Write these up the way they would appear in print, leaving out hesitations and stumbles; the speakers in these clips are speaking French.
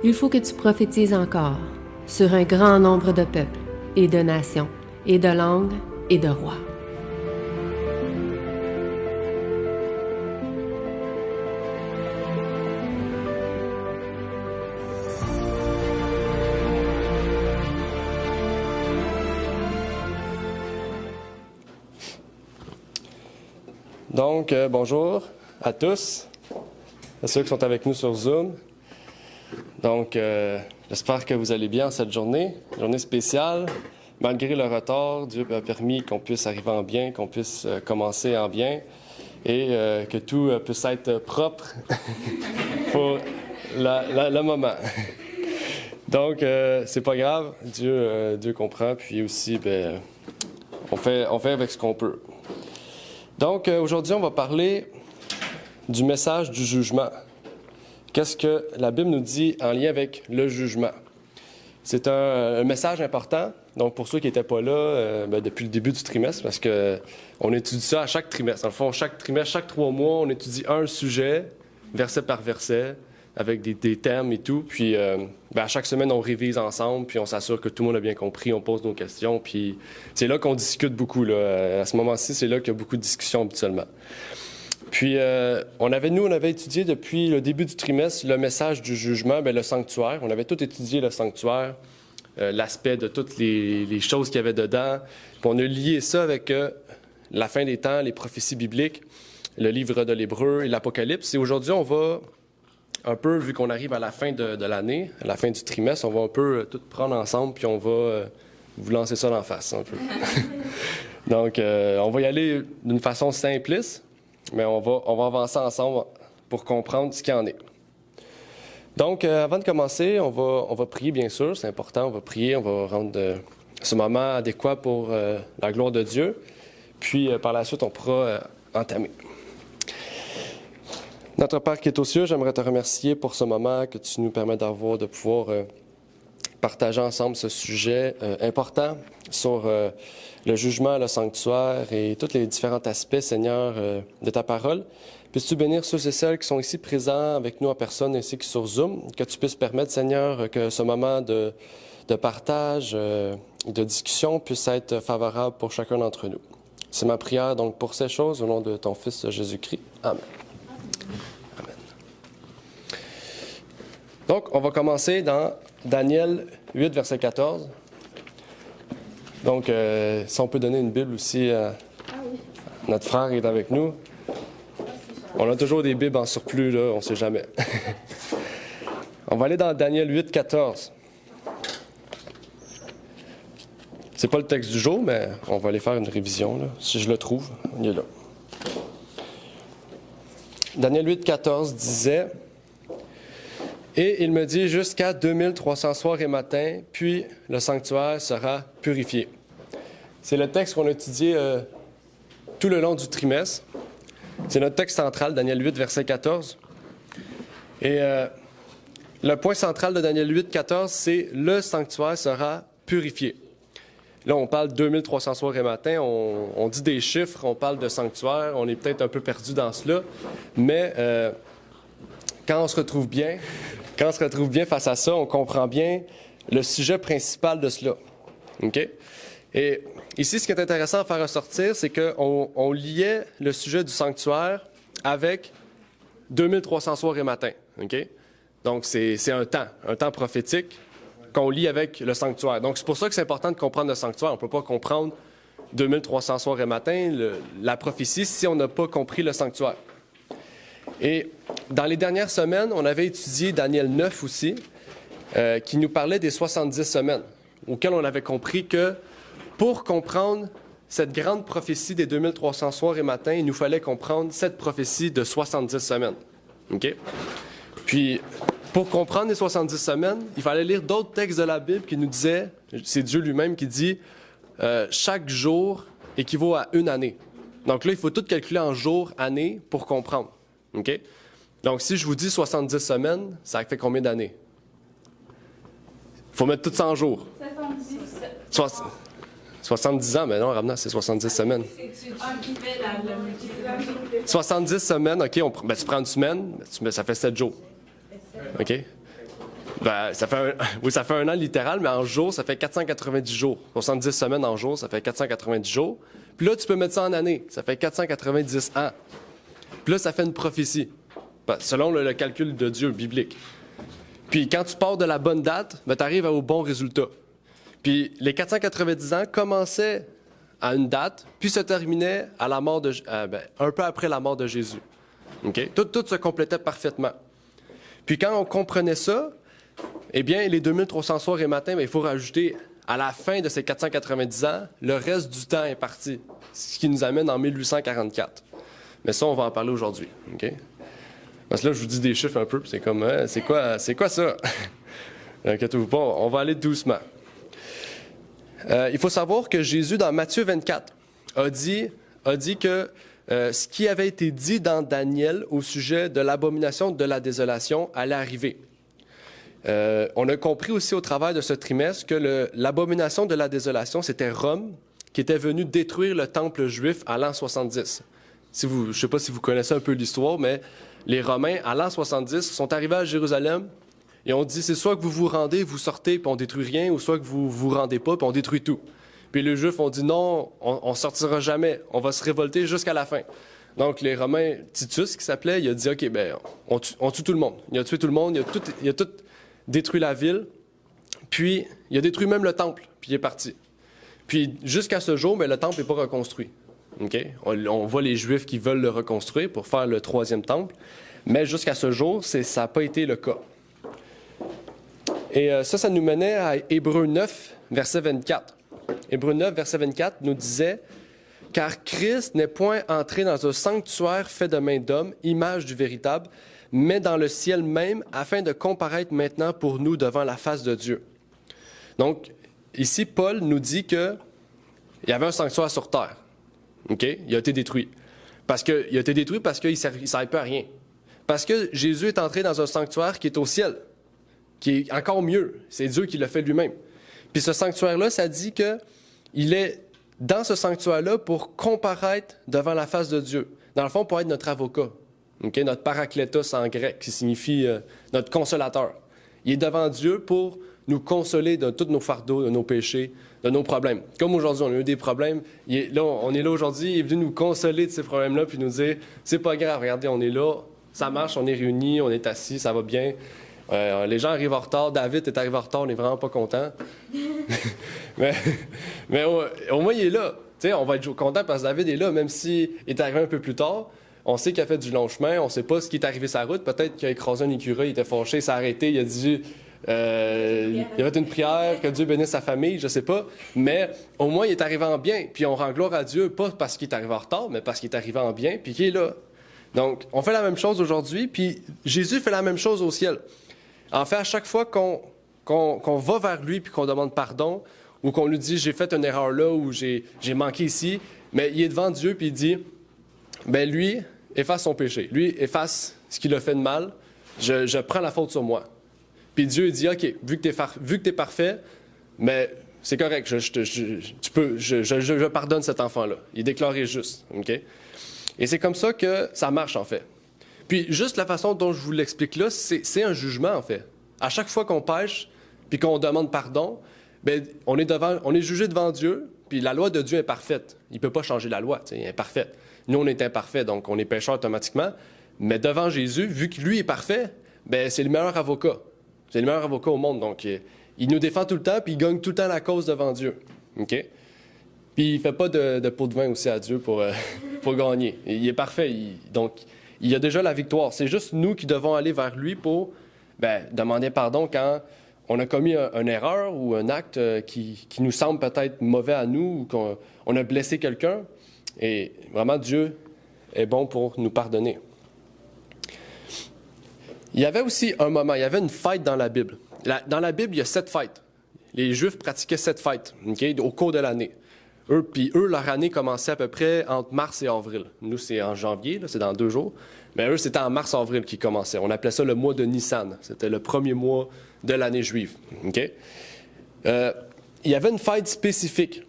Il faut que tu prophétises encore sur un grand nombre de peuples et de nations et de langues et de rois. Donc, bonjour à tous, à ceux qui sont avec nous sur Zoom. Donc, j'espère que vous allez bien cette journée spéciale. Malgré le retard, Dieu a permis qu'on puisse arriver en bien, qu'on puisse commencer en bien et que tout puisse être propre pour le moment. Donc, c'est pas grave, Dieu comprend, puis aussi, on fait avec ce qu'on peut. Donc, aujourd'hui, on va parler du message du jugement. Qu'est-ce que la Bible nous dit en lien avec le jugement? C'est un message important. Donc, pour ceux qui n'étaient pas là depuis le début du trimestre, parce qu'on étudie ça à chaque trimestre. Dans le fond, chaque trimestre, chaque 3 mois, on étudie un sujet, verset par verset, avec des thèmes et tout. Puis, à chaque semaine, on révise ensemble, puis on s'assure que tout le monde a bien compris, on pose nos questions. Puis, c'est là qu'on discute beaucoup. Là. À ce moment-ci, c'est là qu'il y a beaucoup de discussions habituellement. Puis, on avait étudié depuis le début du trimestre le message du jugement, le sanctuaire. On avait tout étudié le sanctuaire, l'aspect de toutes les choses qu'il y avait dedans. Puis, on a lié ça avec la fin des temps, les prophéties bibliques, le livre de l'Hébreu et l'Apocalypse. Et aujourd'hui, on va un peu, vu qu'on arrive à la fin de l'année, à la fin du trimestre, on va un peu tout prendre ensemble, puis on va vous lancer ça d'en face un peu. Donc, on va y aller d'une façon simpliste, mais on va avancer ensemble pour comprendre ce qu'il y en est. Donc, avant de commencer, on va prier, bien sûr, c'est important, on va prier, on va rendre ce moment adéquat pour la gloire de Dieu, puis par la suite, on pourra entamer. Notre Père qui est aux cieux, j'aimerais te remercier pour ce moment que tu nous permets d'avoir, de pouvoir partager ensemble ce sujet important sur le jugement, le sanctuaire et tous les différents aspects, Seigneur, de ta parole. Puisses-tu bénir ceux et celles qui sont ici présents avec nous en personne ainsi que sur Zoom, que tu puisses permettre, Seigneur, que ce moment de partage, de discussion puisse être favorable pour chacun d'entre nous. C'est ma prière donc pour ces choses au nom de ton Fils Jésus-Christ. Amen. Amen. Donc, on va commencer dans Daniel 8, verset 14. Donc, si on peut donner une Bible aussi à notre frère qui est avec nous. On a toujours des Bibles en surplus, là, on ne sait jamais. On va aller dans Daniel 8, 14. C'est pas le texte du jour, mais on va aller faire une révision, là. Si je le trouve, il est là. Daniel 8, 14 disait... Et il me dit jusqu'à 2300 soirs et matins, puis le sanctuaire sera purifié. C'est le texte qu'on a étudié tout le long du trimestre. C'est notre texte central, Daniel 8, verset 14. Et le point central de Daniel 8, 14, c'est le sanctuaire sera purifié. Là, on parle de 2300 soirs et matins, on dit des chiffres, on parle de sanctuaire, on est peut-être un peu perdu dans cela, mais quand on se retrouve bien face à ça, on comprend bien le sujet principal de cela. OK? Et ici, ce qui est intéressant à faire ressortir, c'est qu'on liait le sujet du sanctuaire avec 2300 soirs et matins. OK? Donc, c'est un temps prophétique qu'on lie avec le sanctuaire. Donc, c'est pour ça que c'est important de comprendre le sanctuaire. On ne peut pas comprendre 2300 soirs et matins, la prophétie, si on n'a pas compris le sanctuaire. Et dans les dernières semaines, on avait étudié Daniel 9 aussi, qui nous parlait des 70 semaines, auquel on avait compris que pour comprendre cette grande prophétie des 2300 soirs et matins, il nous fallait comprendre cette prophétie de 70 semaines. OK? Puis, pour comprendre les 70 semaines, il fallait lire d'autres textes de la Bible qui nous disaient, c'est Dieu lui-même qui dit, chaque jour équivaut à une année. Donc là, il faut tout calculer en jours, années pour comprendre. OK? Donc, si je vous dis 70 semaines, ça fait combien d'années? Il faut mettre tout ça en jours. 70 ans, mais non, Ramna, c'est 70 semaines. 70 semaines, OK, tu prends une semaine, ça fait 7 jours. OK? Oui, ça fait un an littéral, mais en jours, ça fait 490 jours. 70 semaines en jours, ça fait 490 jours. Puis là, tu peux mettre ça en années, ça fait 490 ans. Puis là, ça fait une prophétie, selon le calcul de Dieu biblique. Puis quand tu pars de la bonne date, tu arrives au bon résultat. Puis les 490 ans commençaient à une date, puis se terminaient à la mort un peu après la mort de Jésus. Okay? Tout se complétait parfaitement. Puis quand on comprenait ça, eh bien, les 2300 soirs et matins, il faut rajouter à la fin de ces 490 ans, le reste du temps est parti, ce qui nous amène en 1844. Mais ça, on va en parler aujourd'hui. Okay? Parce que là, je vous dis des chiffres un peu, puis c'est comme, c'est quoi ça? Inquiétez-vous pas, on va aller doucement. Il faut savoir que Jésus, dans Matthieu 24, a dit que ce qui avait été dit dans Daniel au sujet de l'abomination de la désolation allait arriver. On a compris aussi au travers de ce trimestre que l'abomination de la désolation, c'était Rome qui était venu détruire le temple juif à l'an 70. Je ne sais pas si vous connaissez un peu l'histoire, mais les Romains, à l'an 70, sont arrivés à Jérusalem et ont dit, c'est soit que vous vous rendez, vous sortez, puis on détruit rien, ou soit que vous vous rendez pas, puis on détruit tout. Puis les Juifs ont dit, non, on sortira jamais, on va se révolter jusqu'à la fin. Donc les Romains, Titus, qui s'appelait, il a dit, OK, on tue tout le monde. Il a tué tout le monde, il a tout détruit la ville, puis il a détruit même le temple, puis il est parti. Puis jusqu'à ce jour, le temple n'est pas reconstruit. Okay? On voit les Juifs qui veulent le reconstruire pour faire le 3e temple, mais jusqu'à ce jour, ça n'a pas été le cas. Et ça nous menait à Hébreux 9, verset 24. Hébreux 9, verset 24 nous disait « Car Christ n'est point entré dans un sanctuaire fait de main d'homme, image du véritable, mais dans le ciel même, afin de comparaître maintenant pour nous devant la face de Dieu. » Donc, ici, Paul nous dit qu'il y avait un sanctuaire sur terre. Okay? Il a été détruit. Il a été détruit parce qu'il ne servait pas à rien. Parce que Jésus est entré dans un sanctuaire qui est au ciel, qui est encore mieux. C'est Dieu qui l'a fait lui-même. Puis ce sanctuaire-là, ça dit qu'il est dans ce sanctuaire-là pour comparaître devant la face de Dieu. Dans le fond, pour être notre avocat. Okay? Notre parakletos en grec, qui signifie notre consolateur. Il est devant Dieu pour nous consoler de tous nos fardeaux, de nos péchés, de nos problèmes. Comme aujourd'hui, on a eu des problèmes. On est là aujourd'hui, il est venu nous consoler de ces problèmes-là, puis nous dire, c'est pas grave, regardez, on est là, ça marche, on est réunis, on est assis, ça va bien. Les gens arrivent en retard, David est arrivé en retard, on n'est vraiment pas content. mais au moins, il est là. T'sais, on va être content parce que David est là, même s'il est arrivé un peu plus tard. On sait qu'il a fait du long chemin, on ne sait pas ce qui est arrivé sur la route. Peut-être qu'il a écrasé un écureuil, il était fâché, il s'est arrêté, il a dit... il a fait une prière, que Dieu bénisse sa famille, je ne sais pas. Mais au moins, il est arrivé en bien. Puis on rend gloire à Dieu, pas parce qu'il est arrivé en retard, mais parce qu'il est arrivé en bien, puis qu'il est là. Donc, on fait la même chose aujourd'hui, puis Jésus fait la même chose au ciel. En fait, à chaque fois qu'on va vers lui, puis qu'on demande pardon, ou qu'on lui dit « j'ai fait une erreur là » ou « j'ai manqué ici », mais il est devant Dieu, puis il dit « lui, efface son péché. Lui, efface ce qu'il a fait de mal. Je prends la faute sur moi. » Puis Dieu dit, OK, vu que tu es parfait, mais c'est correct, je pardonne cet enfant-là. Il est déclaré juste, OK? Et c'est comme ça que ça marche, en fait. Puis juste la façon dont je vous l'explique là, c'est un jugement, en fait. À chaque fois qu'on pêche, puis qu'on demande pardon, on est jugé devant Dieu, puis la loi de Dieu est parfaite. Il ne peut pas changer la loi, elle est parfaite. Nous, on est imparfaits, donc on est pécheurs automatiquement. Mais devant Jésus, vu que lui est parfait, c'est le meilleur avocat. C'est le meilleur avocat au monde, donc il nous défend tout le temps, puis il gagne tout le temps la cause devant Dieu. OK? Puis il ne fait pas de pot de vin aussi à Dieu pour gagner. Il est parfait, donc il a déjà la victoire. C'est juste nous qui devons aller vers lui pour demander pardon quand on a commis une erreur ou un acte qui nous semble peut-être mauvais à nous ou qu'on a blessé quelqu'un. Et vraiment, Dieu est bon pour nous pardonner. Il y avait aussi un moment, il y avait une fête dans la Bible. Dans la Bible, il y a 7 fêtes. Les Juifs pratiquaient 7 fêtes au cours de l'année. Eux, leur année commençait à peu près entre mars et avril. Nous, c'est en janvier, là, c'est dans 2 jours. Mais eux, c'était en mars-avril qu'ils commençaient. On appelait ça le mois de Nissan. C'était le premier mois de l'année juive. Okay? Il y avait une fête spécifique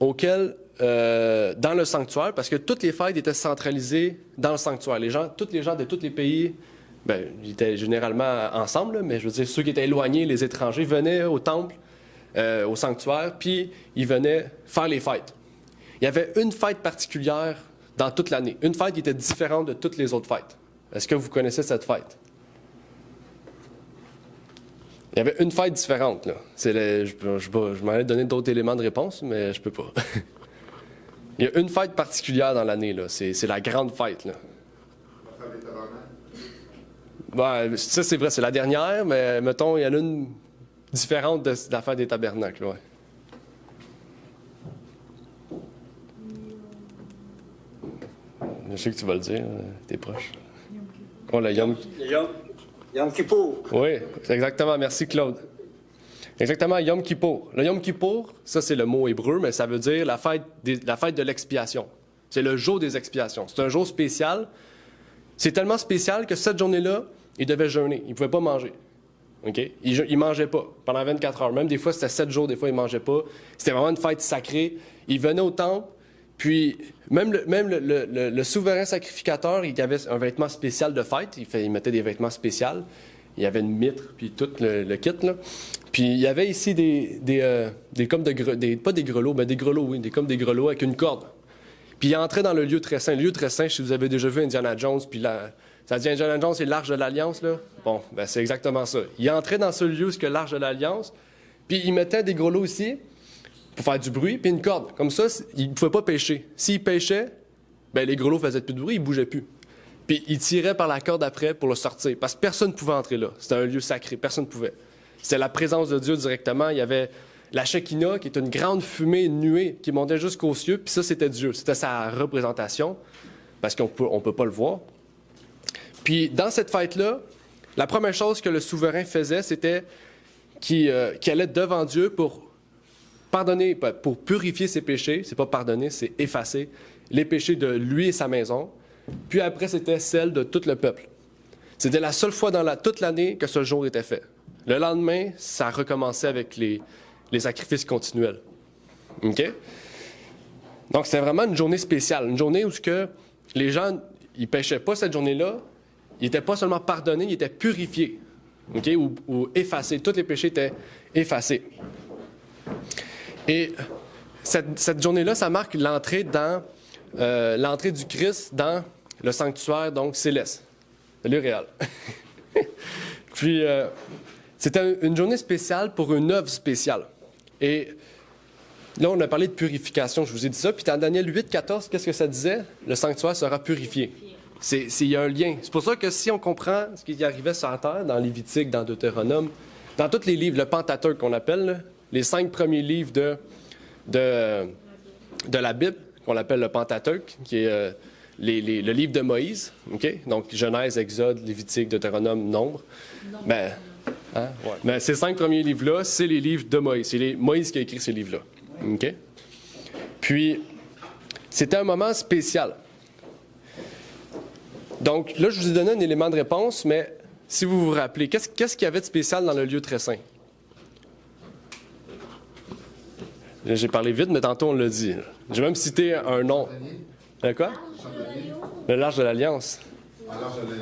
auquel, dans le sanctuaire, parce que toutes les fêtes étaient centralisées dans le sanctuaire. Tous les gens de tous les pays ben, ils étaient généralement ensemble, là, mais je veux dire, ceux qui étaient éloignés, les étrangers, venaient au temple, au sanctuaire, puis ils venaient faire les fêtes. Il y avait une fête particulière dans toute l'année, une fête qui était différente de toutes les autres fêtes. Est-ce que vous connaissez cette fête? Il y avait une fête différente, là. Je m'en allais donner d'autres éléments de réponse, mais je peux pas. Il y a une fête particulière dans l'année, là. C'est la grande fête, là. La fête des tabernacles. Ben, ça, c'est vrai, c'est la dernière, mais mettons, il y en a une différente de la fête des tabernacles, ouais. Je sais que tu vas le dire, t'es proche. Oh, le Yom Kippour. Oui, c'est exactement. Merci, Claude. Exactement, Yom Kippour. Le Yom Kippour, ça, c'est le mot hébreu, mais ça veut dire la fête de l'expiation. C'est le jour des expiations. C'est un jour spécial. C'est tellement spécial que cette journée-là, il devait jeûner. Il ne pouvait pas manger. OK? Il ne mangeait pas pendant 24 heures. Même des fois, c'était 7 jours, des fois, il ne mangeait pas. C'était vraiment une fête sacrée. Il venait au temple, puis même le souverain sacrificateur, il avait un vêtement spécial de fête. Il mettait des vêtements spéciaux. Il y avait une mitre, puis tout le kit, là. Puis il y avait ici pas des grelots, mais des grelots, oui, comme des grelots avec une corde. Puis il entrait dans le lieu très saint. Le lieu très saint, si vous avez déjà vu Indiana Jones, puis là, ça dit Indiana Jones, c'est l'Arche de l'Alliance, là. Bon, ben c'est exactement ça. Il entrait dans ce lieu, ce que l'Arche de l'Alliance, puis il mettait des grelots ici pour faire du bruit, puis une corde. Comme ça, il ne pouvait pas pêcher. S'il pêchait, ben les grelots faisaient plus de bruit, ils ne bougeaient plus. Puis il tirait par la corde après pour le sortir, parce que personne ne pouvait entrer là. C'était un lieu sacré, personne ne pouvait. C'était la présence de Dieu directement. Il y avait la Shekinah, qui est une grande fumée, une nuée, qui montait jusqu'aux cieux, puis ça, c'était Dieu. C'était sa représentation, parce qu'on ne peut pas le voir. Puis dans cette fête-là, la première chose que le souverain faisait, c'était qu'il allait devant Dieu pour pardonner, pour purifier ses péchés. C'est pas pardonner, c'est effacer les péchés de lui et sa maison. Puis après, c'était celle de tout le peuple. C'était la seule fois dans toute l'année que ce jour était fait. Le lendemain, ça recommençait avec les sacrifices continuels. OK? Donc, c'était vraiment une journée spéciale. Une journée où les gens, ils ne péchaient pas cette journée-là. Ils n'étaient pas seulement pardonnés, ils étaient purifiés. OK? Ou effacés. Tous les péchés étaient effacés. Et cette journée-là, ça marque l'entrée du Christ dans le sanctuaire, donc céleste. Le lieu réel. Puis, c'était une journée spéciale pour une œuvre spéciale. Et là, on a parlé de purification, je vous ai dit ça. Puis dans Daniel 8, 14, qu'est-ce que ça disait? Le sanctuaire sera purifié. Il y a un lien. C'est pour ça que si on comprend ce qui arrivait sur la terre, dans Lévitique, dans Deutéronome, dans tous les livres, le Pentateuque qu'on appelle, là, les 5 premiers livres de la Bible, qu'on appelle le Pentateuque, qui est le livre de Moïse, OK? Donc Genèse, Exode, Lévitique, Deutéronome, Nombre. Ben, hein? Ouais. Mais ces 5 premiers livres-là, c'est les livres de Moïse. C'est Moïse qui a écrit ces livres-là. OK? Puis, c'était un moment spécial. Donc, là, je vous ai donné un élément de réponse, mais si vous vous rappelez, qu'est-ce qu'il y avait de spécial dans le lieu très saint? J'ai parlé vite, mais tantôt, on l'a dit. J'ai même cité un nom. Quoi? L'Arche de l'Alliance.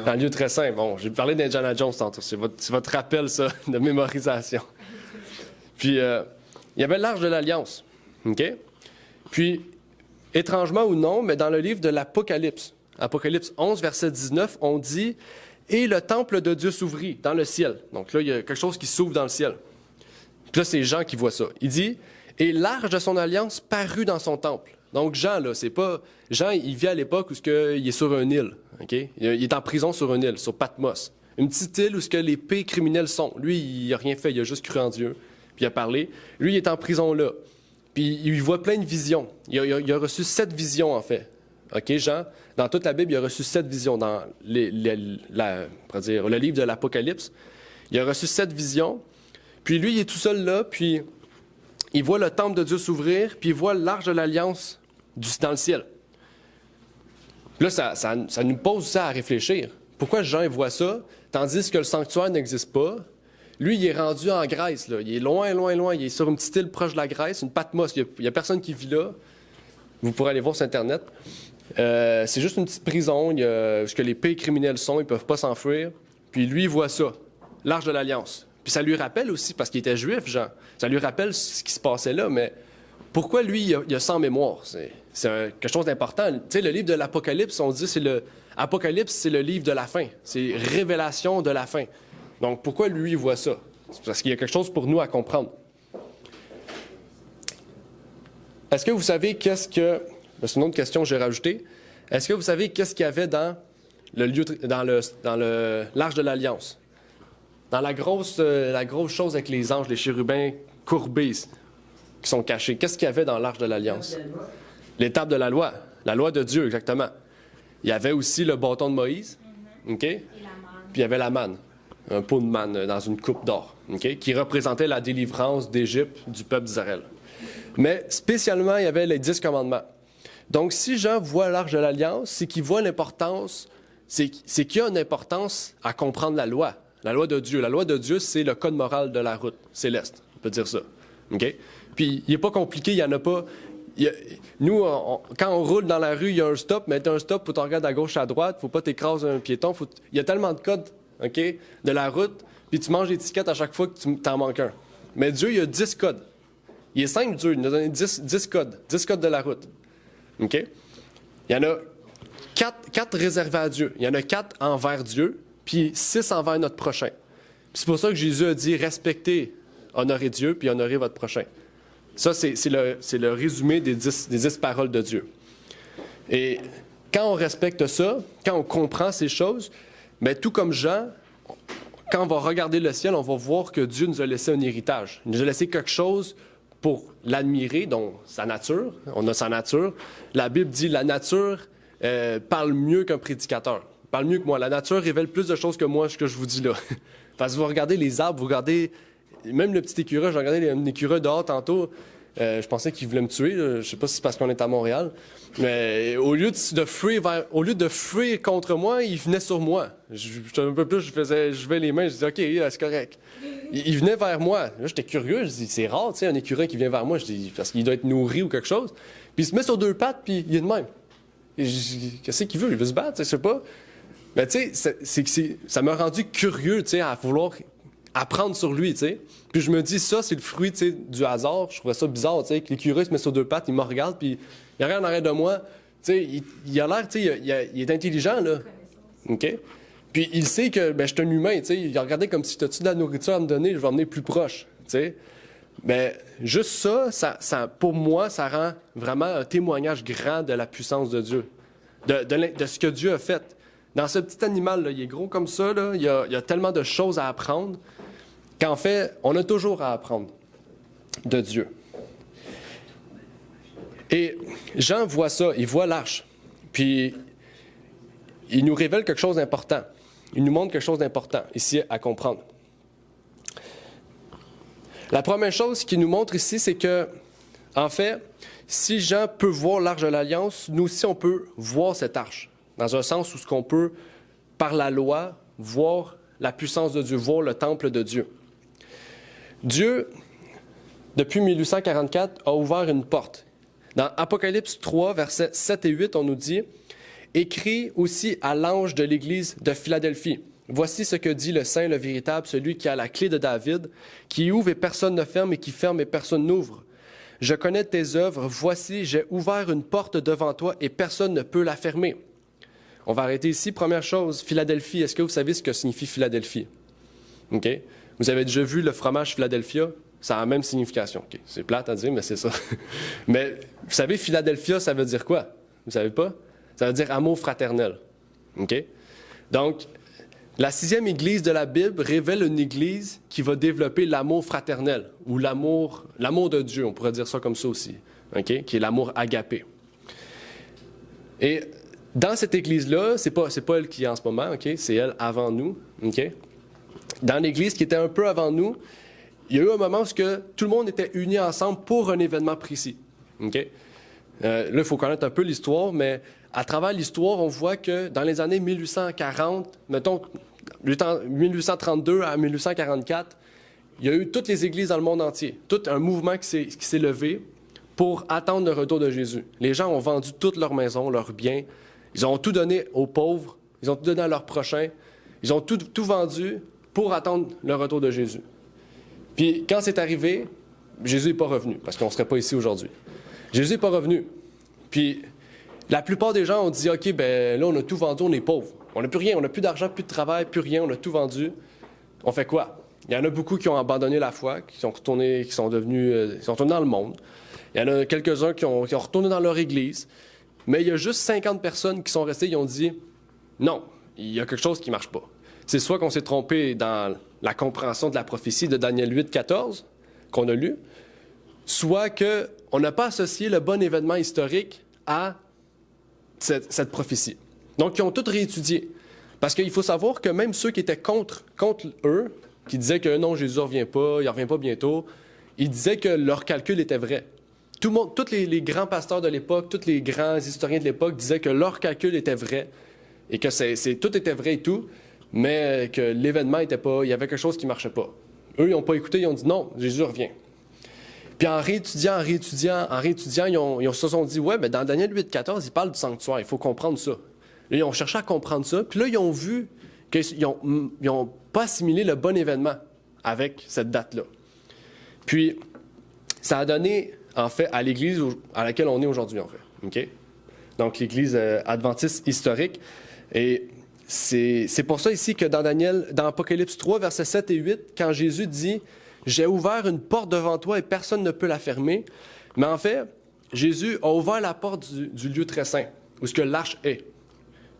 Dans le lieu très saint. Bon, j'ai parlé d'Indiana Jones tantôt. C'est votre rappel, ça, de mémorisation. Puis, il y avait l'Arche de l'Alliance. OK? Puis, étrangement ou non, mais dans le livre de l'Apocalypse, Apocalypse 11, verset 19, on dit « Et le temple de Dieu s'ouvrit dans le ciel. » Donc là, il y a quelque chose qui s'ouvre dans le ciel. Puis là, c'est Jean qui voit ça. Il dit « Et l'arche de son alliance parut dans son temple. » Donc Jean, là, c'est pas... Jean, il vit à l'époque où il est sur une île. Okay? Il est en prison sur une île, sur Patmos. Une petite île où les pires criminels sont. Lui, il n'a rien fait, il a juste cru en Dieu. Puis il a parlé. Lui, il est en prison là. Puis il voit plein de visions. Il a reçu 7 visions, en fait. OK, Jean? Dans toute la Bible, il a reçu 7 visions. Dans le livre de l'Apocalypse, il a reçu 7 visions. Puis lui, il est tout seul là, puis il voit le temple de Dieu s'ouvrir, puis il voit l'arche de l'Alliance dans le ciel. Là, ça nous pose ça à réfléchir. Pourquoi Jean voit ça, tandis que le sanctuaire n'existe pas? Lui, il est rendu en Grèce, là. Il est loin, loin, loin. Il est sur une petite île proche de la Grèce, une Patmos. Il n'y a personne qui vit là. Vous pourrez aller voir sur Internet. C'est juste une petite prison où les pires criminels sont, ils ne peuvent pas s'enfuir. Puis lui, il voit ça, l'Arche de l'Alliance. Puis ça lui rappelle aussi, parce qu'il était juif, Jean, ça lui rappelle ce qui se passait là, mais pourquoi lui, il a sans mémoire? C'est quelque chose d'important. Tu sais, le livre de l'Apocalypse, on dit Apocalypse, c'est le livre de la fin. C'est révélation de la fin. Donc, pourquoi lui, il voit ça? C'est parce qu'il y a quelque chose pour nous à comprendre. Est-ce que vous savez c'est une autre question que j'ai rajoutée. Est-ce que vous savez qu'est-ce qu'il y avait dans l'Arche de l'Alliance? Dans la grosse chose avec les anges, les chérubins courbés qui sont cachés. Qu'est-ce qu'il y avait dans l'Arche de l'Alliance? L'étape de la loi de Dieu, exactement. Il y avait aussi le bâton de Moïse, OK? Puis il y avait la manne, un pot de manne dans une coupe d'or, OK? Qui représentait la délivrance d'Égypte du peuple d'Israël. Mais spécialement, il y avait les 10 commandements. Donc, si Jean voit l'Arche de l'Alliance, c'est qu'il voit l'importance, c'est qu'il y a une importance à comprendre la loi de Dieu. La loi de Dieu, c'est le code moral de la route céleste, on peut dire ça, OK? Puis, il n'est pas compliqué, il n'y en a pas... Nous, quand on roule dans la rue, il y a un stop, mais tu as un stop, il faut que tu regardes à gauche, à droite, il ne faut pas t'écraser un piéton. Il y a tellement de codes, OK, de la route, puis tu manges l'étiquette à chaque fois que tu t'en manques un. Mais Dieu, il y a 10 codes. Il est simple, Dieu, il nous a donné 10 codes de la route. OK? Il y en a 4 réservés à Dieu. Il y en a 4 envers Dieu, puis 6 envers notre prochain. Puis c'est pour ça que Jésus a dit respectez, honorez Dieu, puis honorez votre prochain. Ça, c'est le résumé des 10 paroles de Dieu. Et quand on respecte ça, quand on comprend ces choses, bien, tout comme Jean, quand on va regarder le ciel, on va voir que Dieu nous a laissé un héritage. Il nous a laissé quelque chose pour l'admirer, donc sa nature. On a sa nature. La Bible dit la nature parle mieux qu'un prédicateur. Parle mieux que moi. La nature révèle plus de choses que moi, ce que je vous dis là. Parce que vous regardez les arbres, vous regardez... Même le petit écureuil, j'ai regardé un écureuil dehors tantôt, je pensais qu'il voulait me tuer, je ne sais pas si c'est parce qu'on est à Montréal, mais au lieu de fuir contre moi, il venait sur moi. J'étais un peu plus, je levais les mains, je disais « OK, c'est correct ». Il venait vers moi. Là, j'étais curieux, je dis « C'est rare, tu sais, un écureuil qui vient vers moi, je dis parce qu'il doit être nourri ou quelque chose ». Puis il se met sur 2 pattes, puis il est de même. Et je dis « Qu'est-ce qu'il veut? Il veut se battre, je sais pas ». Mais tu sais, ça m'a rendu curieux, tu sais, à vouloir... apprendre sur lui, tu sais. Puis je me dis, ça, c'est le fruit, tu sais, du hasard. Je trouvais ça bizarre, tu sais, que l'écureuil se met sur 2 pattes, il me regarde, puis il regarde en arrière de moi. Tu sais, il a l'air, tu sais, il est intelligent, là. OK? Puis il sait que, ben, je suis un humain, tu sais. Il a regardé comme si, t'as-tu de la nourriture à me donner, je vais emmener plus proche, tu sais. Mais juste ça, pour moi, ça rend vraiment un témoignage grand de la puissance de Dieu, de ce que Dieu a fait. Dans ce petit animal, là, il est gros comme ça, là, il y a tellement de choses à apprendre qu'en fait, on a toujours à apprendre de Dieu. Et Jean voit ça, il voit l'arche, puis il nous révèle quelque chose d'important. Il nous montre quelque chose d'important ici à comprendre. La première chose qu'il nous montre ici, c'est que, en fait, si Jean peut voir l'arche de l'Alliance, nous aussi, on peut voir cette arche. Dans un sens où ce qu'on peut, par la loi, voir la puissance de Dieu, voir le temple de Dieu. Dieu, depuis 1844, a ouvert une porte. Dans Apocalypse 3, versets 7 et 8, on nous dit « Écris aussi à l'ange de l'église de Philadelphie. Voici ce que dit le Saint, le véritable, celui qui a la clé de David, qui ouvre et personne ne ferme, et qui ferme et personne n'ouvre. Je connais tes œuvres. Voici, j'ai ouvert une porte devant toi, et personne ne peut la fermer. » On va arrêter ici. Première chose, Philadelphie. Est-ce que vous savez ce que signifie Philadelphie? OK? Vous avez déjà vu le fromage Philadelphia? Ça a la même signification. Okay. C'est plate à dire, mais c'est ça. Mais vous savez, Philadelphia, ça veut dire quoi? Vous savez pas? Ça veut dire amour fraternel. OK? Donc, la 6e église de la Bible révèle une église qui va développer l'amour fraternel, ou l'amour de Dieu, on pourrait dire ça comme ça aussi, OK? Qui est l'amour agapé. Et dans cette église-là, c'est pas elle qui est en ce moment, OK? C'est elle avant nous, OK? Dans l'église qui était un peu avant nous, il y a eu un moment où tout le monde était uni ensemble pour un événement précis, OK? Là, il faut connaître un peu l'histoire, mais à travers l'histoire, on voit que dans les années 1840, mettons 1832 à 1844, il y a eu toutes les églises dans le monde entier, tout un mouvement qui s'est levé pour attendre le retour de Jésus. Les gens ont vendu toutes leurs maisons, leurs biens, ils ont tout donné aux pauvres, ils ont tout donné à leurs prochains, Ils ont tout vendu pour attendre le retour de Jésus. Puis quand c'est arrivé, Jésus n'est pas revenu, parce qu'on ne serait pas ici aujourd'hui. Jésus n'est pas revenu. Puis la plupart des gens ont dit, OK, ben là, on a tout vendu, on est pauvres. On n'a plus rien, on n'a plus d'argent, plus de travail, plus rien, on a tout vendu. On fait quoi? Il y en a beaucoup qui ont abandonné la foi, qui sont retournés dans le monde. Il y en a quelques-uns qui ont retourné dans leur église. Mais il y a juste 50 personnes qui sont restées et ont dit, non, il y a quelque chose qui ne marche pas. C'est soit qu'on s'est trompé dans la compréhension de la prophétie de Daniel 8, 14, qu'on a lu, soit qu'on n'a pas associé le bon événement historique à cette prophétie. Donc, ils ont tout réétudié. Parce qu'il faut savoir que même ceux qui étaient contre eux, qui disaient que non, Jésus ne revient pas, il ne revient pas bientôt, ils disaient que leur calcul était vrai. Tout le monde, tous les grands pasteurs de l'époque, tous les grands historiens de l'époque disaient que leur calcul était vrai et que tout était vrai et tout, mais que l'événement était pas, il y avait quelque chose qui ne marchait pas. Eux, ils n'ont pas écouté, ils ont dit non, Jésus revient. Puis en réétudiant, ils se sont dit, ouais, mais dans Daniel 8, 14, il parle du sanctuaire, il faut comprendre ça. Là, ils ont cherché à comprendre ça, puis là, ils ont vu qu'ils n'ont pas assimilé le bon événement avec cette date-là. Puis, ça a donné, en fait, à l'Église à laquelle on est aujourd'hui, en fait. OK? Donc, l'Église adventiste historique. Et c'est pour ça ici que dans Apocalypse 3, versets 7 et 8, quand Jésus dit « J'ai ouvert une porte devant toi et personne ne peut la fermer », mais en fait, Jésus a ouvert la porte du lieu très saint, où ce que l'arche est.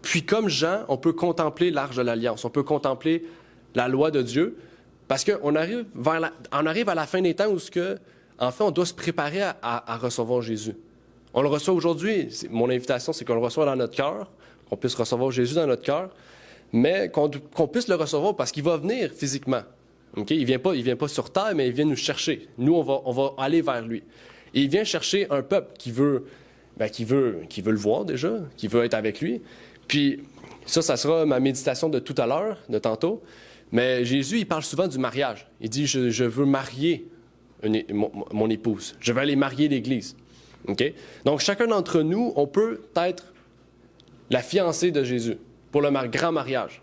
Puis comme Jean, on peut contempler l'arche de l'Alliance, on peut contempler la loi de Dieu, parce qu'on arrive à la fin des temps où en fait, on doit se préparer à recevoir Jésus. On le reçoit aujourd'hui. Mon invitation, c'est qu'on le reçoit dans notre cœur, qu'on puisse recevoir Jésus dans notre cœur, mais qu'on puisse le recevoir parce qu'il va venir physiquement. Okay? Il vient pas sur terre, mais il vient nous chercher. Nous, on va aller vers lui. Et il vient chercher un peuple qui veut le voir déjà, qui veut être avec lui. Puis ça sera ma méditation de tout à l'heure, de tantôt. Mais Jésus, il parle souvent du mariage. Il dit, je veux marier mon épouse. Je veux aller marier l'Église. Okay? Donc, chacun d'entre nous, on peut être la fiancée de Jésus pour le grand mariage.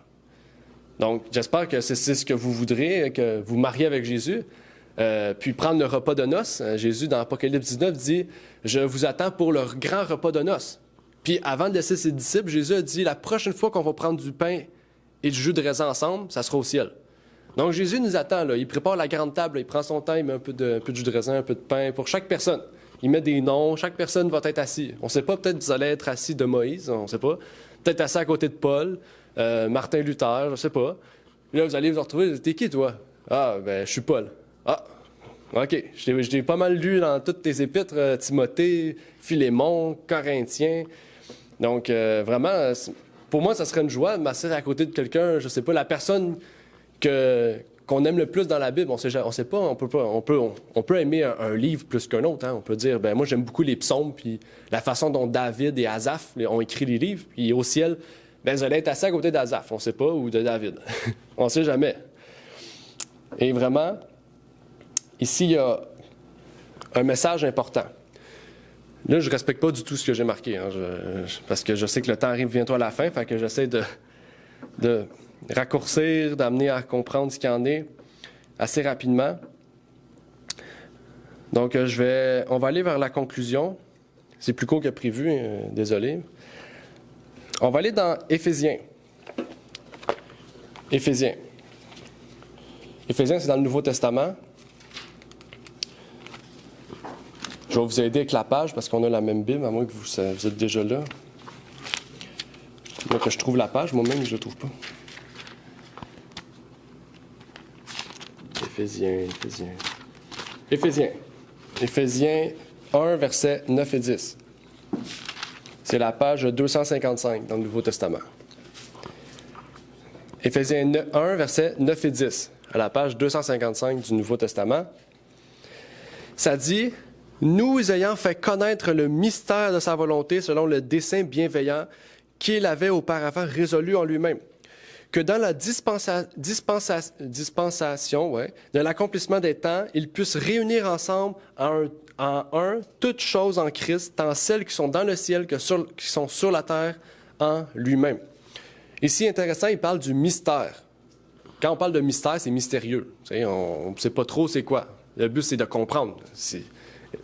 Donc, j'espère que c'est ce que vous voudrez, que vous mariez avec Jésus, puis prendre le repas de noces. Jésus, dans Apocalypse 19, dit « Je vous attends pour le grand repas de noces ». Puis, avant de laisser ses disciples, Jésus a dit « La prochaine fois qu'on va prendre du pain et du jus de raisin ensemble, ça sera au ciel ». Donc, Jésus nous attend, là. Il prépare la grande table, là. Il prend son temps, il met un peu de jus de raisin, un peu de pain pour chaque personne. Il met des noms, chaque personne va être assis. On ne sait pas, peut-être que vous allez être assis de Moïse, on ne sait pas. Peut-être assis à côté de Paul, Martin Luther, je ne sais pas. Puis là, vous allez vous retrouver, t'es qui, toi? Ah, ben, je suis Paul. Ah, OK. Je t'ai pas mal lu dans toutes tes épîtres, Timothée, Philémon, Corinthiens. Donc, vraiment, pour moi, ça serait une joie de m'asseoir à côté de quelqu'un, je ne sais pas, la personne qu'on aime le plus dans la Bible. On sait pas, on peut aimer un livre plus qu'un autre. Hein. On peut dire, ben moi j'aime beaucoup les psaumes, puis la façon dont David et Asaph ont écrit les livres. Puis au ciel, ben vous allez être assis à côté d'Asaph, on ne sait pas, ou de David. On ne sait jamais. Et vraiment, ici, il y a un message important. Là, je ne respecte pas du tout ce que j'ai marqué, hein, parce que je sais que le temps arrive bientôt à la fin, fait que j'essaie de raccourcir, d'amener à comprendre ce qu'il y en est assez rapidement. Donc, on va aller vers la conclusion. C'est plus court que prévu, désolé. On va aller dans Éphésiens. Éphésiens, c'est dans le Nouveau Testament. Je vais vous aider avec la page parce qu'on a la même Bible, à moins que vous êtes déjà là. Moi, que je trouve la page, moi-même, je ne la trouve pas. Éphésiens 1, versets 9 et 10. C'est la page 255 dans le Nouveau Testament. Éphésiens 1, versets 9 et 10, à la page 255 du Nouveau Testament. Ça dit « Nous ayant fait connaître le mystère de sa volonté selon le dessein bienveillant qu'il avait auparavant résolu en lui-même, que dans la dispensation de l'accomplissement des temps, il puisse réunir ensemble en un toutes choses en Christ, tant celles qui sont dans le ciel que qui sont sur la terre en lui-même. » Ici, intéressant, il parle du mystère. Quand on parle de mystère, c'est mystérieux. On ne sait pas trop c'est quoi. Le but, c'est de comprendre,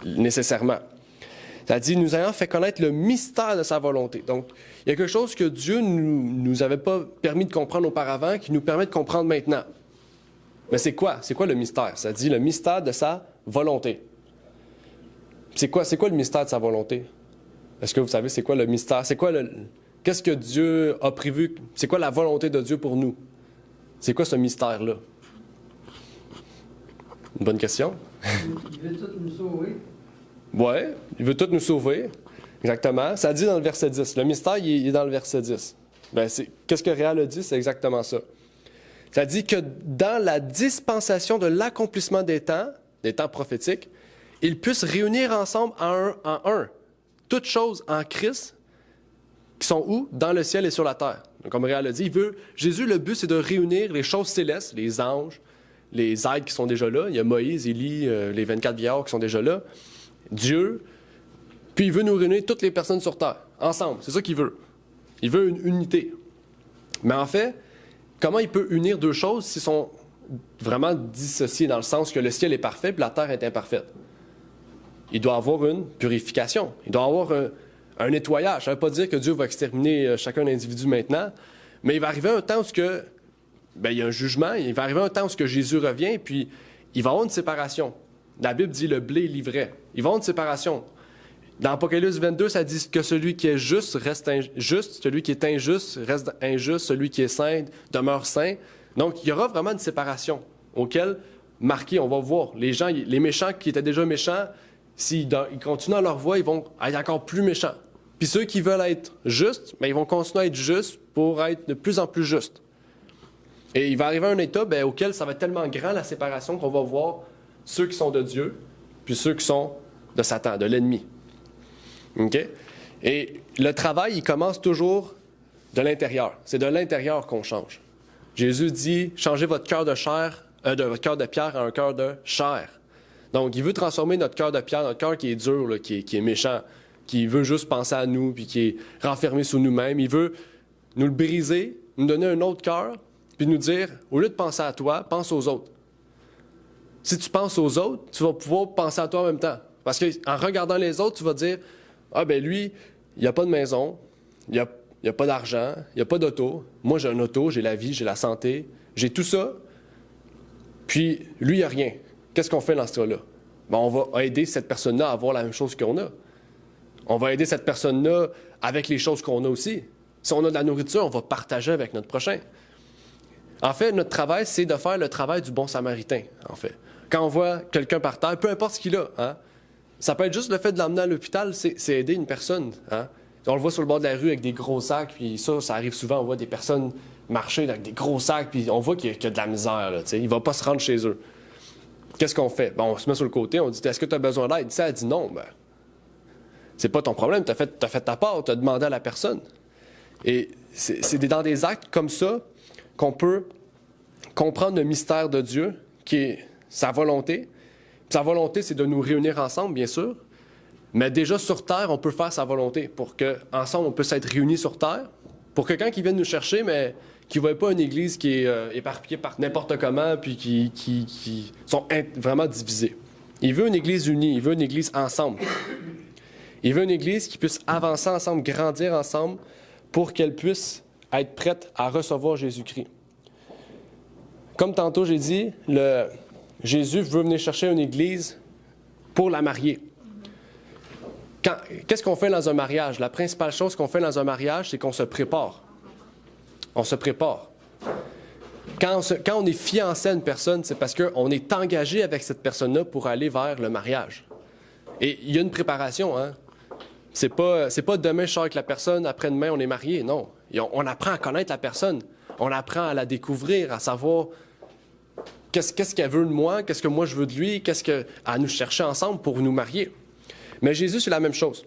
nécessairement. Ça dit, nous ayant fait connaître le mystère de sa volonté. Donc, il y a quelque chose que Dieu ne nous avait pas permis de comprendre auparavant, qui nous permet de comprendre maintenant. Mais c'est quoi? C'est quoi le mystère? Ça dit le mystère de sa volonté. C'est quoi le mystère de sa volonté? Est-ce que vous savez c'est quoi le mystère? Qu'est-ce que Dieu a prévu? C'est quoi la volonté de Dieu pour nous? C'est quoi ce mystère-là? Une bonne question. Il veut tout nous sauver. Oui, il veut tout nous sauver. Exactement. Ça dit dans le verset 10. Le mystère, il est dans le verset 10. Qu'est-ce que Réal a dit? C'est exactement ça. Ça dit que dans la dispensation de l'accomplissement des temps prophétiques, ils puissent réunir ensemble en un, toutes choses en Christ, qui sont où? Dans le ciel et sur la terre. Donc, comme Réal a dit, Jésus, le but, c'est de réunir les choses célestes, les anges, les êtres qui sont déjà là. Il y a Moïse, Élie, les 24 vieillards qui sont déjà là. Dieu. Puis il veut nous réunir toutes les personnes sur terre, ensemble. C'est ça qu'il veut. Il veut une unité. Mais en fait, comment il peut unir deux choses s'ils sont vraiment dissociés dans le sens que le ciel est parfait et la terre est imparfaite? Il doit avoir une purification. Il doit avoir un nettoyage. Ça ne veut pas dire que Dieu va exterminer chacun d'individu maintenant, mais il va arriver un temps où il y a un jugement, il va arriver un temps où Jésus revient, puis il va y avoir une séparation. La Bible dit le blé et l'ivraie. Il va y avoir une séparation. Dans Apocalypse 22, ça dit que celui qui est juste reste injuste, celui qui est injuste reste injuste, celui qui est saint demeure saint. Donc, il y aura vraiment une séparation auquel, marqué, on va voir, les méchants qui étaient déjà méchants, s'ils continuent dans leur voie, ils vont être encore plus méchants. Puis ceux qui veulent être justes, ils vont continuer à être justes pour être de plus en plus justes. Et il va arriver un état auquel ça va être tellement grand, la séparation, qu'on va voir ceux qui sont de Dieu, puis ceux qui sont de Satan, de l'ennemi. OK? Et le travail, il commence toujours de l'intérieur. C'est de l'intérieur qu'on change. Jésus dit, changez votre cœur de votre cœur de pierre à un cœur de chair. Donc, il veut transformer notre cœur de pierre, notre cœur qui est dur, là, qui est méchant, qui veut juste penser à nous, puis qui est renfermé sous nous-mêmes. Il veut nous le briser, nous donner un autre cœur, puis nous dire, au lieu de penser à toi, pense aux autres. Si tu penses aux autres, tu vas pouvoir penser à toi en même temps. Parce qu'en regardant les autres, tu vas dire, lui, il n'y a pas de maison, il n'y a pas d'argent, il n'y a pas d'auto. Moi, j'ai un auto, j'ai la vie, j'ai la santé, j'ai tout ça. Puis, lui, il n'y a rien. Qu'est-ce qu'on fait dans ce cas-là? On va aider cette personne-là à avoir la même chose qu'on a. On va aider cette personne-là avec les choses qu'on a aussi. Si on a de la nourriture, on va partager avec notre prochain. En fait, notre travail, c'est de faire le travail du bon samaritain, en fait. Quand on voit quelqu'un par terre, peu importe ce qu'il a, hein, ça peut être juste le fait de l'emmener à l'hôpital, c'est aider une personne. Hein. On le voit sur le bord de la rue avec des gros sacs, puis ça arrive souvent, on voit des personnes marcher avec des gros sacs, puis on voit qu'il y a de la misère, là, il ne va pas se rendre chez eux. Qu'est-ce qu'on fait? On se met sur le côté, on dit « Est-ce que tu as besoin d'aide? » Si elle dit non, c'est pas ton problème, tu as fait ta part, tu as demandé à la personne. Et c'est dans des actes comme ça qu'on peut comprendre le mystère de Dieu, qui est sa volonté. Sa volonté, c'est de nous réunir ensemble, bien sûr, mais déjà sur Terre, on peut faire sa volonté pour qu'ensemble, on puisse être réunis sur Terre, pour que quand ils viennent nous chercher, mais qu'ils ne voient pas une Église qui est éparpillée par n'importe comment, puis qui sont vraiment divisés. Il veut une Église unie, il veut une Église ensemble. Il veut une Église qui puisse avancer ensemble, grandir ensemble, pour qu'elle puisse être prête à recevoir Jésus-Christ. Comme tantôt j'ai dit, Jésus veut venir chercher une Église pour la marier. Qu'est-ce qu'on fait dans un mariage? La principale chose qu'on fait dans un mariage, c'est qu'on se prépare. On se prépare. Quand on est fiancé à une personne, c'est parce qu'on est engagé avec cette personne-là pour aller vers le mariage. Et il y a une préparation, hein? C'est pas demain je sors avec la personne, après-demain on est marié. Non. On apprend à connaître la personne. On apprend à la découvrir, à savoir qu'est-ce qu'elle veut de moi, qu'est-ce que moi je veux de lui, à nous chercher ensemble pour nous marier. Mais Jésus, c'est la même chose.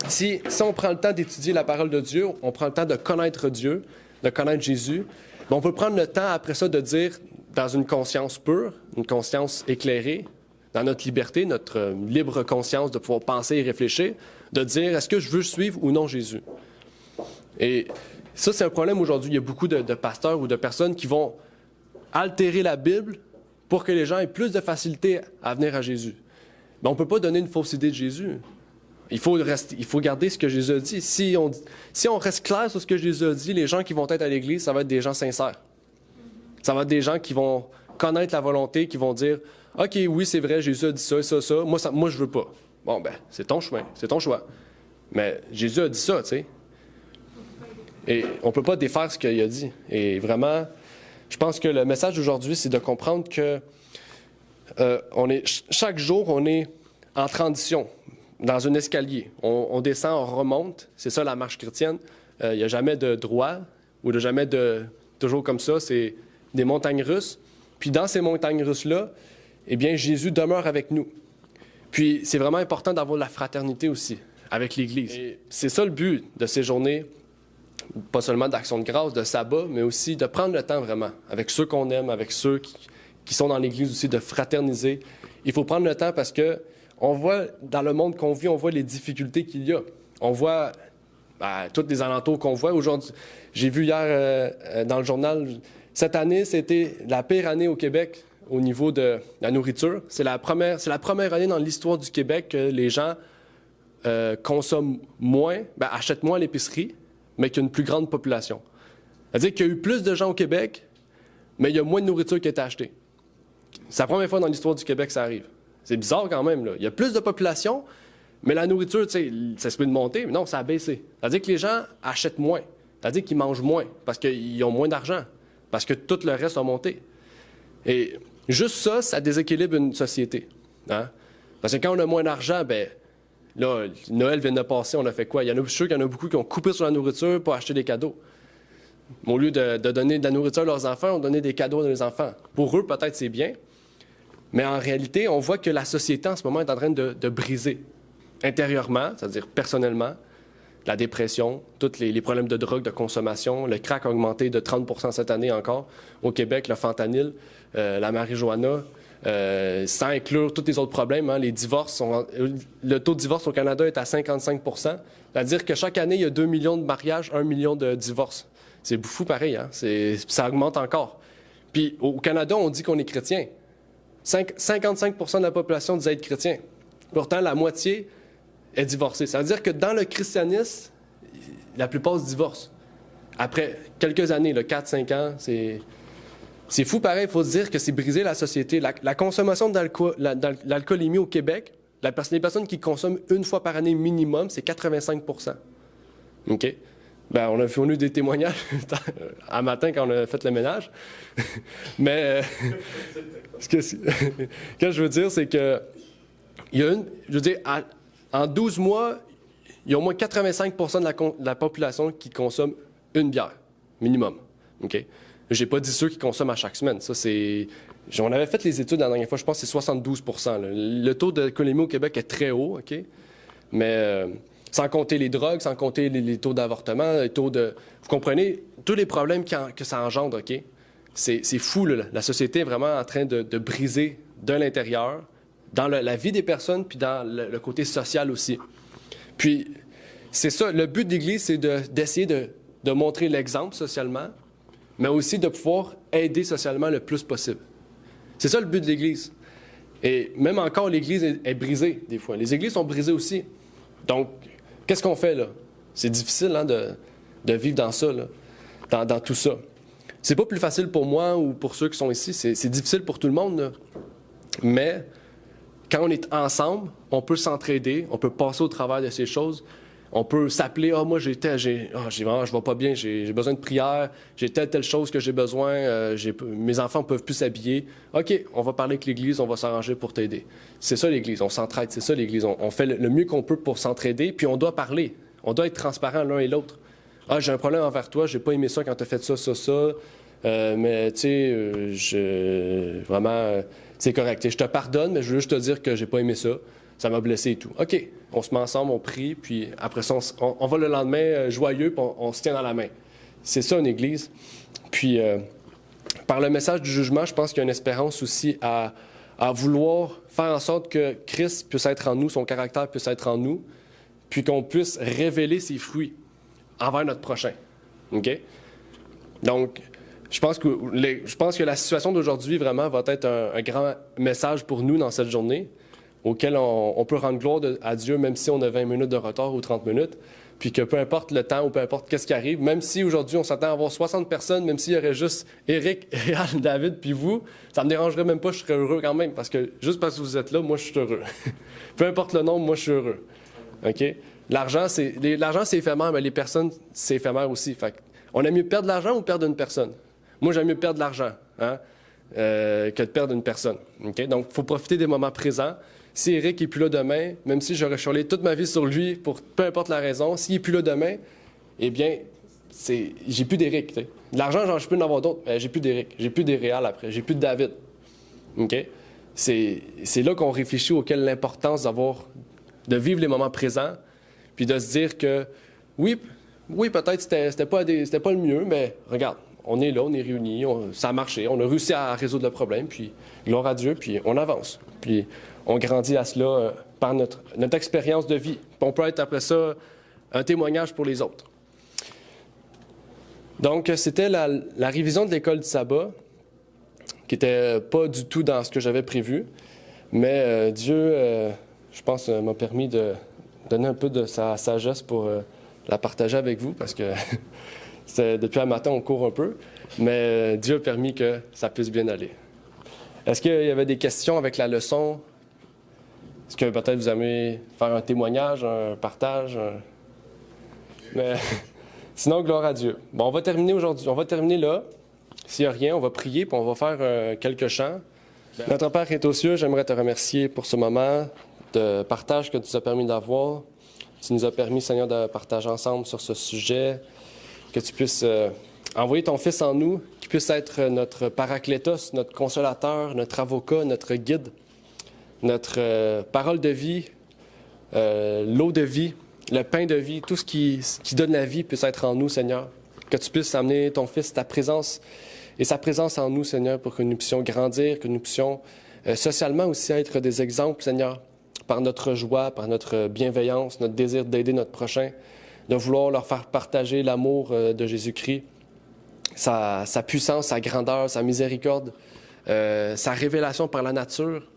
Si on prend le temps d'étudier la parole de Dieu, on prend le temps de connaître Dieu, de connaître Jésus, on peut prendre le temps après ça de dire, dans une conscience pure, une conscience éclairée, dans notre liberté, notre libre conscience de pouvoir penser et réfléchir, de dire, est-ce que je veux suivre ou non Jésus? Et Ça, c'est un problème aujourd'hui. Il y a beaucoup de pasteurs ou de personnes qui vont altérer la Bible pour que les gens aient plus de facilité à venir à Jésus. Mais on ne peut pas donner une fausse idée de Jésus. Il faut garder ce que Jésus a dit. Si on reste clair sur ce que Jésus a dit, les gens qui vont être à l'Église, ça va être des gens sincères. Ça va être des gens qui vont connaître la volonté, qui vont dire « OK, oui, c'est vrai, Jésus a dit ça, ça, ça. Moi, je veux pas. » Bon, ben, c'est ton chemin, c'est ton choix. Mais Jésus a dit ça, tu sais. Et on ne peut pas défaire ce qu'il a dit. Et vraiment, je pense que le message d'aujourd'hui, c'est de comprendre que chaque jour, on est en transition, dans un escalier. On descend, on remonte. C'est ça la marche chrétienne. Il n'y a jamais de droit ou jamais de toujours comme ça. C'est des montagnes russes. Puis dans ces montagnes russes-là, eh bien, Jésus demeure avec nous. Puis c'est vraiment important d'avoir de la fraternité aussi avec l'Église. Et c'est ça le but de ces journées, pas seulement d'action de grâce, de sabbat, mais aussi de prendre le temps vraiment, avec ceux qu'on aime, avec ceux qui sont dans l'Église aussi, de fraterniser. Il faut prendre le temps parce que on voit, dans le monde qu'on vit, on voit les difficultés qu'il y a. On voit tous les alentours qu'on voit. Aujourd'hui, j'ai vu hier dans le journal, cette année, c'était la pire année au Québec au niveau de la nourriture. C'est la première année dans l'histoire du Québec que les gens consomment moins, achètent moins à l'épicerie, mais qu'il y a une plus grande population. C'est-à-dire qu'il y a eu plus de gens au Québec, mais il y a moins de nourriture qui est achetée. C'est la première fois dans l'histoire du Québec que ça arrive. C'est bizarre quand même, là. Il y a plus de population, mais la nourriture, tu sais, ça se peut de monter, mais non, ça a baissé. C'est-à-dire que les gens achètent moins. C'est-à-dire qu'ils mangent moins, parce qu'ils ont moins d'argent, parce que tout le reste a monté. Et juste ça déséquilibre une société. Hein? Parce que quand on a moins d'argent, là, Noël vient de passer, on a fait quoi? Je suis sûr qu'il y en a beaucoup qui ont coupé sur la nourriture pour acheter des cadeaux. Au lieu de donner de la nourriture à leurs enfants, on donnait des cadeaux à leurs enfants. Pour eux, peut-être c'est bien, mais en réalité, on voit que la société en ce moment est en train de briser intérieurement, c'est-à-dire personnellement, la dépression, tous les problèmes de drogue, de consommation, le crack a augmenté de 30% cette année encore. Au Québec, le fentanyl, la marijuana, sans inclure tous les autres problèmes. Hein, les divorces, le taux de divorce au Canada est à 55%. C'est-à-dire que chaque année, il y a 2 millions de mariages, 1 million de divorces. C'est fou pareil, hein? Ça augmente encore. Puis au Canada, on dit qu'on est chrétien. 55% de la population dit être chrétien. Pourtant, la moitié est divorcée. Ça veut dire que dans le christianisme, la plupart se divorcent. Après quelques années, 4-5 ans, c'est fou pareil. Il faut se dire que c'est briser la société. La consommation d'alcoolémie au Québec, les personnes qui consomment une fois par année minimum, c'est 85%. OK? On a eu des témoignages un matin quand on a fait le ménage. Mais ce que je veux dire, c'est que en 12 mois, il y a au moins 85% de la population qui consomme une bière, minimum. OK? Je n'ai pas dit ceux qui consomment à chaque semaine. Ça, on avait fait les études la dernière fois, je pense que c'est 72%. Là. Le taux d'alcoolémie au Québec est très haut, OK? Mais sans compter les drogues, sans compter les taux d'avortement, les taux de... Vous comprenez? Tous les problèmes que ça engendre, OK? C'est fou, là. La société est vraiment en train de briser de l'intérieur, dans la vie des personnes, puis dans le côté social aussi. Puis, c'est ça, le but de l'Église, c'est d'essayer de montrer l'exemple socialement, mais aussi de pouvoir aider socialement le plus possible. C'est ça le but de l'Église. Et même encore, l'Église est brisée, des fois. Les églises sont brisées aussi. Donc, qu'est-ce qu'on fait, là? C'est difficile hein, de vivre dans ça, là, dans tout ça. C'est pas plus facile pour moi ou pour ceux qui sont ici. C'est difficile pour tout le monde, là. Mais quand on est ensemble, on peut s'entraider, on peut passer au travers de ces choses. On peut s'appeler, moi je vais pas bien, j'ai besoin de prière, j'ai telle chose que j'ai besoin, mes enfants ne peuvent plus s'habiller. OK, on va parler avec l'Église, on va s'arranger pour t'aider. C'est ça l'Église, on s'entraide, c'est ça l'Église. On fait le mieux qu'on peut pour s'entraider, puis on doit parler. On doit être transparent l'un et l'autre. J'ai un problème envers toi, j'ai pas aimé ça quand tu as fait ça, mais tu sais, vraiment, c'est correct. Je te pardonne, mais je veux juste te dire que j'ai pas aimé ça. Ça m'a blessé et tout. OK, on se met ensemble, on prie, puis après ça, on va le lendemain joyeux, puis on se tient dans la main. C'est ça, une Église. Puis, par le message du jugement, je pense qu'il y a une espérance aussi à vouloir faire en sorte que Christ puisse être en nous, son caractère puisse être en nous, puis qu'on puisse révéler ses fruits envers notre prochain. OK? Donc, je pense que la situation d'aujourd'hui vraiment va être un grand message pour nous dans cette journée, auquel on peut rendre gloire à Dieu, même si on a 20 minutes de retard ou 30 minutes, puis que peu importe le temps ou peu importe qu'est-ce qui arrive, même si aujourd'hui on s'attend à avoir 60 personnes, même s'il y aurait juste Éric, Réal, David, puis vous, ça me dérangerait même pas, je serais heureux quand même, parce que juste parce que vous êtes là, moi je suis heureux. Peu importe le nombre, moi je suis heureux. OK? L'argent, c'est éphémère, mais les personnes, c'est éphémère aussi. Fait on aime mieux perdre de l'argent ou perdre une personne? Moi, j'aime mieux perdre de l'argent que de perdre une personne. Okay? Donc, il faut profiter des moments présents. Si Éric n'est plus là demain, même si j'aurais chialé toute ma vie sur lui, pour peu importe la raison, s'il n'est plus là demain, eh bien, j'ai plus d'Éric. De l'argent, je peux en avoir d'autres, mais j'ai plus d'Éric. J'ai plus des Réal après. J'ai plus de David. Okay? C'est là qu'on réfléchit auquel l'importance de vivre les moments présents, puis de se dire que, oui peut-être c'était pas le mieux, mais regarde, on est là, on est réunis, ça a marché, on a réussi à résoudre le problème, puis gloire à Dieu, puis on avance. Puis on grandit à cela par notre expérience de vie. Puis on peut être après ça un témoignage pour les autres. Donc, c'était la révision de l'école du sabbat, qui n'était pas du tout dans ce que j'avais prévu, mais Dieu, je pense, m'a permis de donner un peu de sa sagesse pour la partager avec vous, parce que depuis un matin, on court un peu, mais Dieu a permis que ça puisse bien aller. Est-ce qu'il y avait des questions avec la leçon? Est-ce que peut-être vous aimez faire un témoignage, un partage? Mais sinon, gloire à Dieu. Bon, on va terminer aujourd'hui. On va terminer là. S'il n'y a rien, on va prier, puis on va faire quelques chants. Notre Père qui est aux cieux, j'aimerais te remercier pour ce moment de partage que tu nous as permis d'avoir. Tu nous as permis, Seigneur, de partager ensemble sur ce sujet, que tu puisses envoyer ton Fils en nous, qu'il puisse être notre paraclétos, notre consolateur, notre avocat, notre guide, notre parole de vie, l'eau de vie, le pain de vie, tout ce qui donne la vie puisse être en nous, Seigneur. Que tu puisses amener ton Fils, ta présence et sa présence en nous, Seigneur, pour que nous puissions grandir, que nous puissions socialement aussi être des exemples, Seigneur, par notre joie, par notre bienveillance, notre désir d'aider notre prochain, de vouloir leur faire partager l'amour de Jésus-Christ, sa puissance, sa grandeur, sa miséricorde, sa révélation par la nature.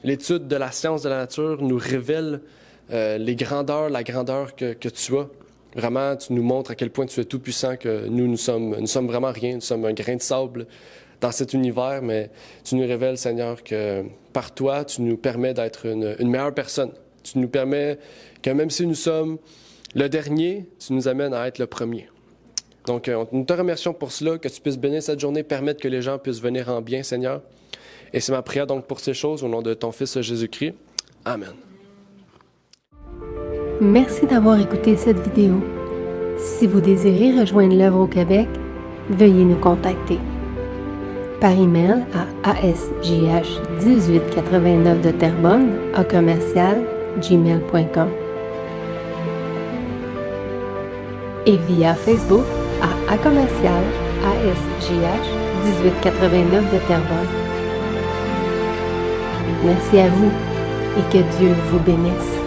L'étude de la science de la nature nous révèle les grandeurs, la grandeur que tu as. Vraiment, tu nous montres à quel point tu es tout-puissant, que nous sommes vraiment rien, nous sommes un grain de sable dans cet univers, mais tu nous révèles, Seigneur, que par toi, tu nous permets d'être une meilleure personne. Tu nous permets que même si nous sommes le dernier, tu nous amènes à être le premier. Donc, nous te remercions pour cela, que tu puisses bénir cette journée, permettre que les gens puissent venir en bien, Seigneur. Et c'est ma prière donc pour ces choses, au nom de ton Fils Jésus-Christ. Amen. Merci d'avoir écouté cette vidéo. Si vous désirez rejoindre l'œuvre au Québec, veuillez nous contacter par email à asjh1889 de Terrebonne @gmail.com et via Facebook à @asjh1889 de Terrebonne. Merci à vous et que Dieu vous bénisse.